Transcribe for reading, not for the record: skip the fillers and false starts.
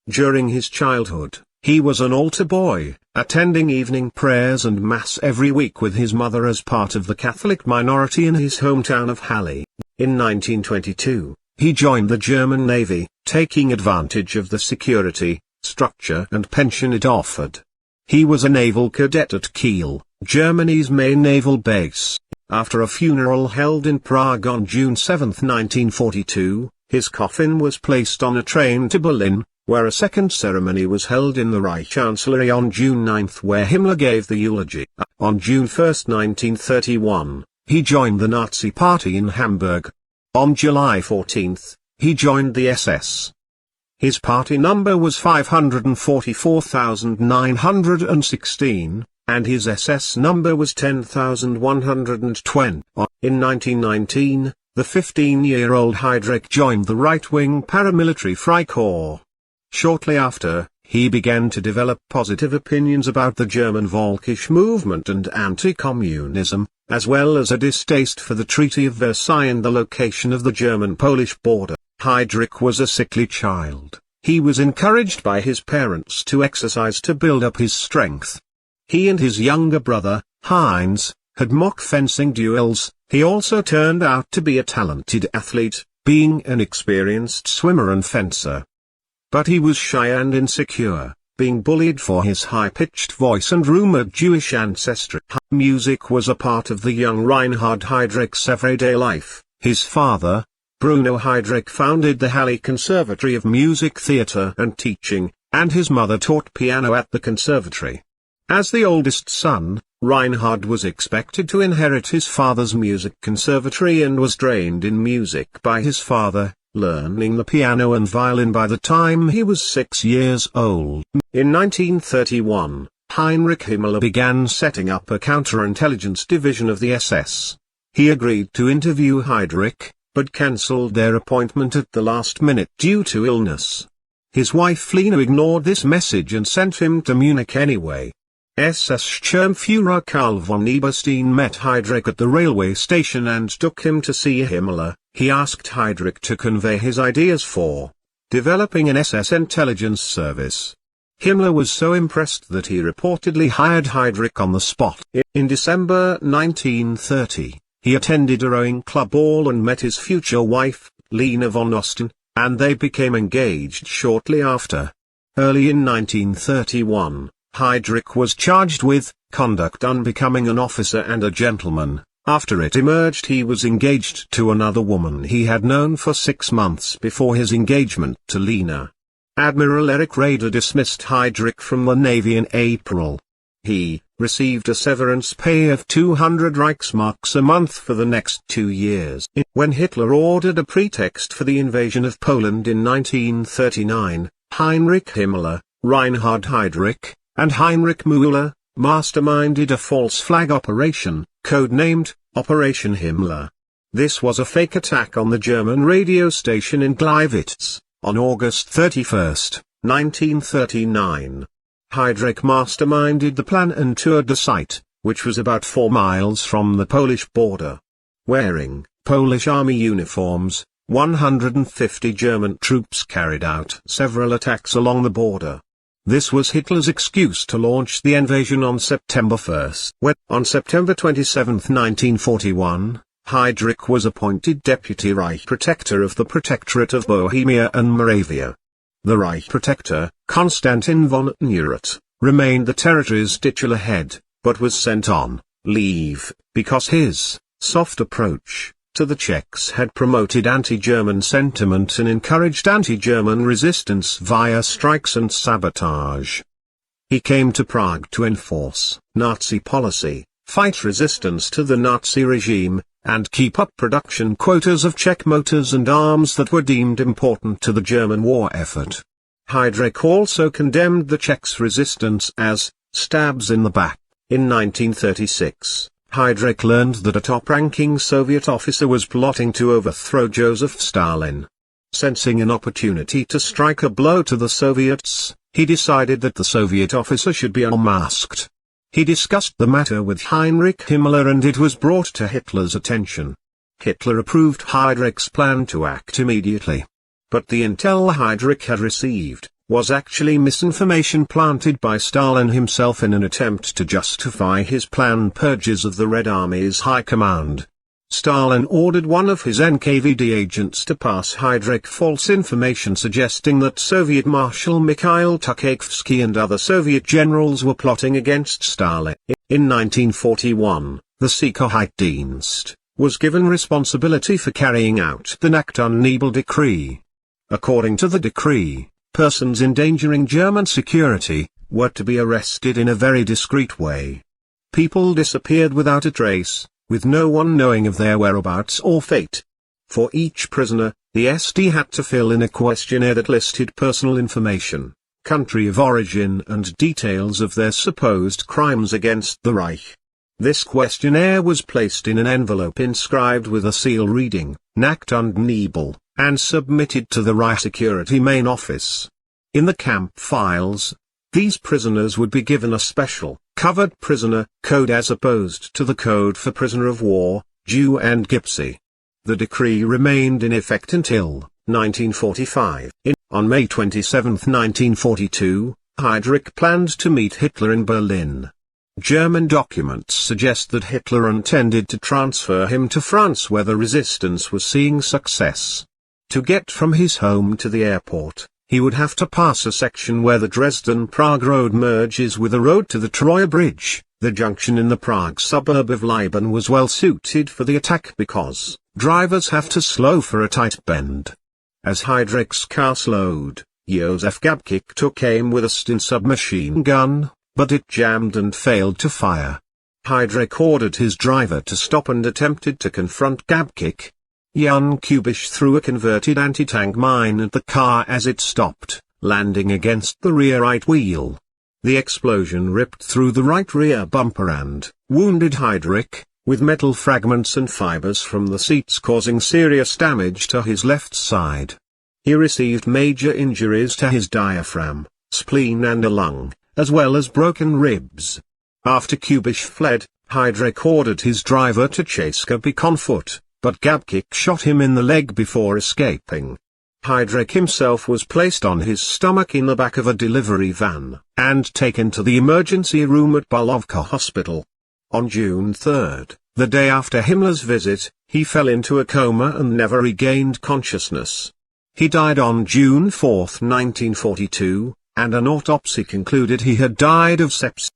During his childhood, he was an altar boy, attending evening prayers and mass every week with his mother as part of the Catholic minority in his hometown of Halle. In 1922, he joined the German Navy, taking advantage of the security, structure and pension it offered. He was a naval cadet at Kiel, Germany's main naval base. After a funeral held in Prague on June 7, 1942, his coffin was placed on a train to Berlin, where a second ceremony was held in the Reich Chancellery on June 9, where Himmler gave the eulogy. On June 1, 1931, he joined the Nazi Party in Hamburg. On July 14, he joined the SS. His party number was 544,916, and his SS number was 10,120. In 1919, the 15-year-old Heydrich joined the right-wing paramilitary Freikorps. Shortly after, he began to develop positive opinions about the German Völkisch movement and anti-communism, as well as a distaste for the Treaty of Versailles and the location of the German-Polish border. Heydrich was a sickly child. He was encouraged by his parents to exercise to build up his strength. He and his younger brother, Heinz, had mock fencing duels. He also turned out to be a talented athlete, being an experienced swimmer and fencer. But he was shy and insecure, being bullied for his high-pitched voice and rumored Jewish ancestry. Music was a part of the young Reinhard Heydrich's everyday life. His father, Bruno Heydrich, founded the Halle Conservatory of Music, Theatre and Teaching, and his mother taught piano at the conservatory. As the oldest son, Reinhard was expected to inherit his father's music conservatory and was trained in music by his father, learning the piano and violin by the time he was 6 years old. In 1931, Heinrich Himmler began setting up a counterintelligence division of the SS. He agreed to interview Heydrich, but cancelled their appointment at the last minute due to illness. His wife Lena ignored this message and sent him to Munich anyway. SS Sturmführer Karl von Eberstein met Heydrich at the railway station and took him to see Himmler. He asked Heydrich to convey his ideas for developing an SS intelligence service. Himmler was so impressed that he reportedly hired Heydrich on the spot. In December 1930, he attended a rowing club ball and met his future wife, Lena von Osten, and they became engaged shortly after. Early in 1931, Heydrich was charged with conduct unbecoming an officer and a gentleman. After it emerged he was engaged to another woman he had known for 6 months before his engagement to Lena. Admiral Erich Raeder dismissed Heydrich from the Navy in April. He received a severance pay of 200 Reichsmarks a month for the next 2 years. When Hitler ordered a pretext for the invasion of Poland in 1939, Heinrich Himmler, Reinhard Heydrich, and Heinrich Müller masterminded a false flag operation, codenamed Operation Himmler. This was a fake attack on the German radio station in Gleiwitz, on August 31, 1939. Heydrich masterminded the plan and toured the site, which was about 4 miles from the Polish border. Wearing Polish army uniforms, 150 German troops carried out several attacks along the border. This was Hitler's excuse to launch the invasion on September 1. On September 27, 1941, Heydrich was appointed Deputy Reich Protector of the Protectorate of Bohemia and Moravia. The Reich Protector, Konstantin von Neurath, remained the territory's titular head, but was sent on leave because his soft approach to the Czechs had promoted anti-German sentiment and encouraged anti-German resistance via strikes and sabotage. He came to Prague to enforce Nazi policy, fight resistance to the Nazi regime, and keep up production quotas of Czech motors and arms that were deemed important to the German war effort. Heydrich also condemned the Czechs' resistance as stabs in the back. In 1936, Heydrich learned that a top-ranking Soviet officer was plotting to overthrow Joseph Stalin. Sensing an opportunity to strike a blow to the Soviets, he decided that the Soviet officer should be unmasked. He discussed the matter with Heinrich Himmler and it was brought to Hitler's attention. Hitler approved Heydrich's plan to act immediately. But the intel Heydrich had received, was actually misinformation planted by Stalin himself in an attempt to justify his planned purges of the Red Army's high command. Stalin ordered one of his NKVD agents to pass Heydrich false information suggesting that Soviet Marshal Mikhail Tukhachevsky and other Soviet generals were plotting against Stalin. In 1941, the Sicherheitsdienst was given responsibility for carrying out the Nacht-und-Nebel decree. According to the decree, persons endangering German security were to be arrested in a very discreet way. People disappeared without a trace, with no one knowing of their whereabouts or fate. For each prisoner, the SD had to fill in a questionnaire that listed personal information, country of origin and details of their supposed crimes against the Reich. This questionnaire was placed in an envelope inscribed with a seal reading, Nacht-und-Nebel, and submitted to the Reich Security Main Office. In the camp files, these prisoners would be given a special, covered prisoner code as opposed to the code for prisoner of war, Jew and Gypsy. The decree remained in effect until 1945. On May 27, 1942, Heydrich planned to meet Hitler in Berlin. German documents suggest that Hitler intended to transfer him to France where the resistance was seeing success. To get from his home to the airport, he would have to pass a section where the Dresden-Prague road merges with a road to the Troja Bridge. The junction in the Prague suburb of Liban was well suited for the attack because drivers have to slow for a tight bend. As Heydrich's car slowed, Josef Gabčík took aim with a Sten submachine gun, but it jammed and failed to fire. Heydrich ordered his driver to stop and attempted to confront Gabčík. Jan Kubiš threw a converted anti-tank mine at the car as it stopped, landing against the rear right wheel. The explosion ripped through the right rear bumper and wounded Heydrich, with metal fragments and fibers from the seats causing serious damage to his left side. He received major injuries to his diaphragm, spleen and a lung, as well as broken ribs. After Kubiš fled, Heydrich ordered his driver to chase Gabčík on foot, but Gabčík shot him in the leg before escaping. Heydrich himself was placed on his stomach in the back of a delivery van, and taken to the emergency room at Bulovka Hospital. On June 3, the day after Himmler's visit, he fell into a coma and never regained consciousness. He died on June 4, 1942, and an autopsy concluded he had died of sepsis.